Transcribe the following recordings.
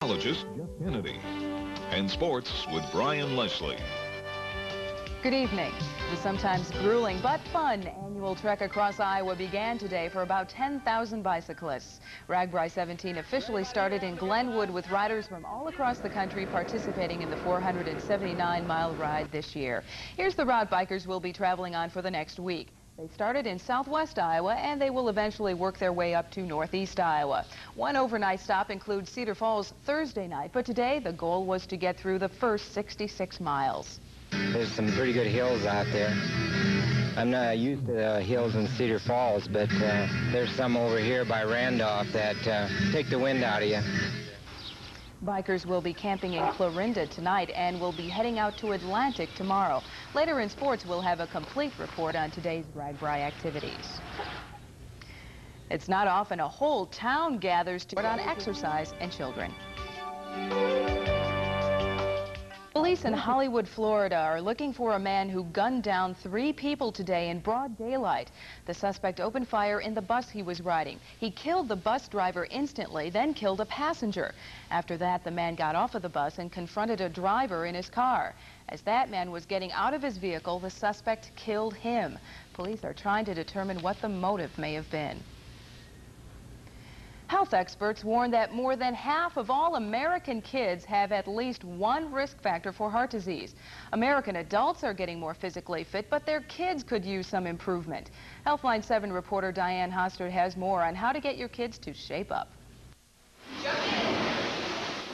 Jeff Kennedy. And sports with Brian Leslie. Good evening. The sometimes grueling but fun annual trek across Iowa began today for about 10,000 bicyclists. RAGBRAI 17 officially started in Glenwood with riders from all across the country participating in the 479-mile ride this year. Here's the route bikers will be traveling on for the next week. They started in southwest Iowa, and they will eventually work their way up to northeast Iowa. One overnight stop includes Cedar Falls Thursday night, but today the goal was to get through the first 66 miles. There's some pretty good hills out there. I'm not used to the hills in Cedar Falls, but there's some over here by Randolph that take the wind out of you. Bikers will be camping in Clarinda tonight and will be heading out to Atlantic tomorrow. Later in sports, we'll have a complete report on today's RAGBRAI activities. It's not often a whole town gathers to report on exercise and children. Police in Hollywood, Florida are looking for a man who gunned down 3 people today in broad daylight. The suspect opened fire in the bus he was riding. He killed the bus driver instantly, then killed a passenger. After that, the man got off of the bus and confronted a driver in his car. As that man was getting out of his vehicle, the suspect killed him. Police are trying to determine what the motive may have been. Health experts warn that more than half of all American kids have at least one risk factor for heart disease. American adults are getting more physically fit, but their kids could use some improvement. Healthline 7 reporter Diane Hostert has more on how to get your kids to shape up.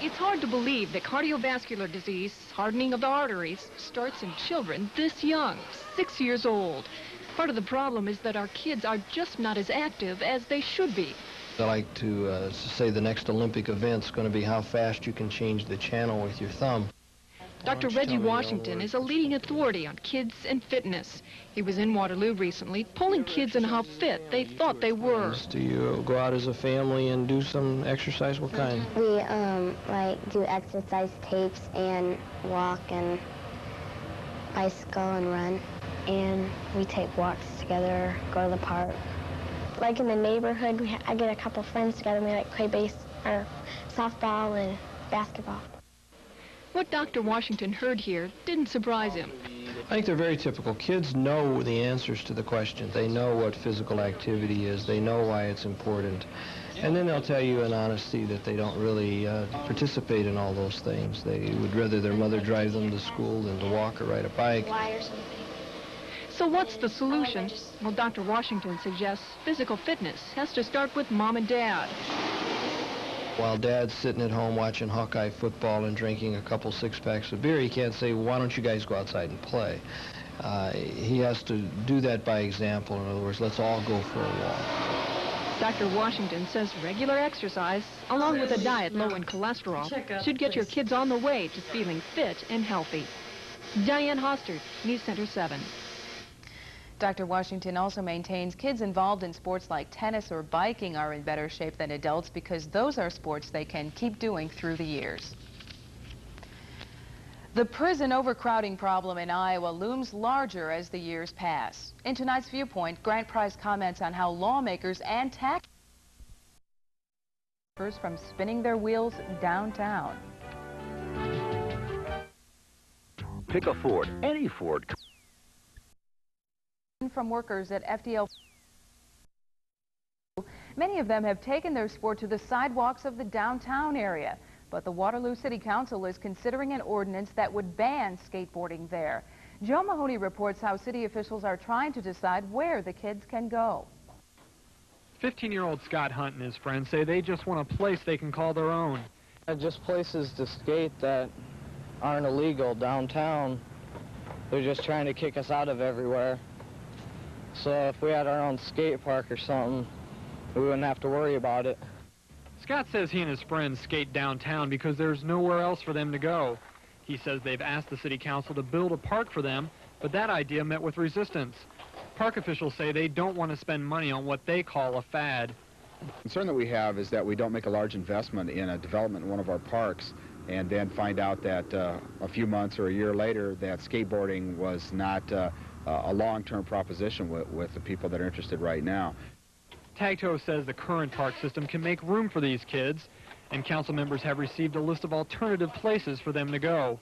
It's hard to believe that cardiovascular disease, hardening of the arteries, starts in children this young, 6 years old. Part of the problem is that our kids are just not as active as they should be. I like to say the next Olympic event's going to be how fast you can change the channel with your thumb. Dr. Reggie Washington is a leading authority on kids and fitness. He was in Waterloo recently, polling kids on how fit they thought they were. Do you go out as a family and do some exercise? What kind? We like do exercise tapes and walk and bicycle and run. And we take walks together, go to the park. Like in the neighborhood, I get a couple friends together and we like play softball and basketball. What Dr. Washington heard here didn't surprise him. I think they're very typical. Kids know the answers to the questions. They know what physical activity is. They know why it's important. And then they'll tell you in honesty that they don't really participate in all those things. They would rather their mother drive them to school than to walk or ride a bike. So what's the solution? Well, Dr. Washington suggests physical fitness has to start with mom and dad. While dad's sitting at home watching Hawkeye football and drinking a couple six-packs of beer, he can't say, well, why don't you guys go outside and play? He has to do that by example. In other words, let's all go for a walk. Dr. Washington says regular exercise, along with a diet low in cholesterol, should get your kids on the way to feeling fit and healthy. Diane Hostert, News Center 7. Dr. Washington also maintains kids involved in sports like tennis or biking are in better shape than adults because those are sports they can keep doing through the years. The prison overcrowding problem in Iowa looms larger as the years pass. In tonight's Viewpoint, Grant Price comments on how lawmakers and taxpayers from spinning their wheels downtown. Pick a Ford, any Ford. From workers at FDL. Many of them have taken their sport to the sidewalks of the downtown area, but the Waterloo City Council is considering an ordinance that would ban skateboarding there. Joe Mahoney reports how city officials are trying to decide where the kids can go. 15-year-old Scott Hunt and his friends say they just want a place they can call their own. Just places to skate that aren't illegal downtown. They're just trying to kick us out of everywhere. So if we had our own skate park or something, we wouldn't have to worry about it. Scott says he and his friends skate downtown because there's nowhere else for them to go. He says they've asked the city council to build a park for them, but that idea met with resistance. Park officials say they don't want to spend money on what they call a fad. The concern that we have is that we don't make a large investment in a development in one of our parks and then find out that a few months or a year later that skateboarding was not a long-term proposition with the people that are interested right now. Tagtoe says the current park system can make room for these kids. and council members have received a list of alternative places for them to go.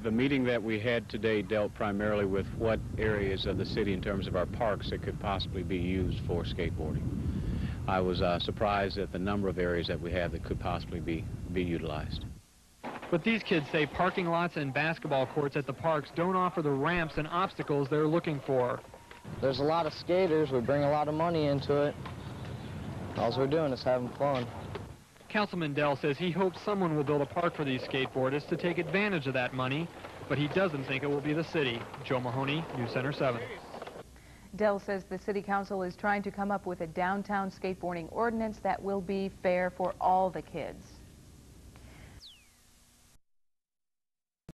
The meeting that we had today dealt primarily with what areas of the city in terms of our parks that could possibly be used for skateboarding. I was surprised at the number of areas that we have that could possibly be utilized. But these kids say parking lots and basketball courts at the parks don't offer the ramps and obstacles they're looking for. There's a lot of skaters. We bring a lot of money into it. All we're doing is having fun. Councilman Dell says he hopes someone will build a park for these skateboarders to take advantage of that money, but he doesn't think it will be the city. Joe Mahoney, News Center 7. Dell says the city council is trying to come up with a downtown skateboarding ordinance that will be fair for all the kids.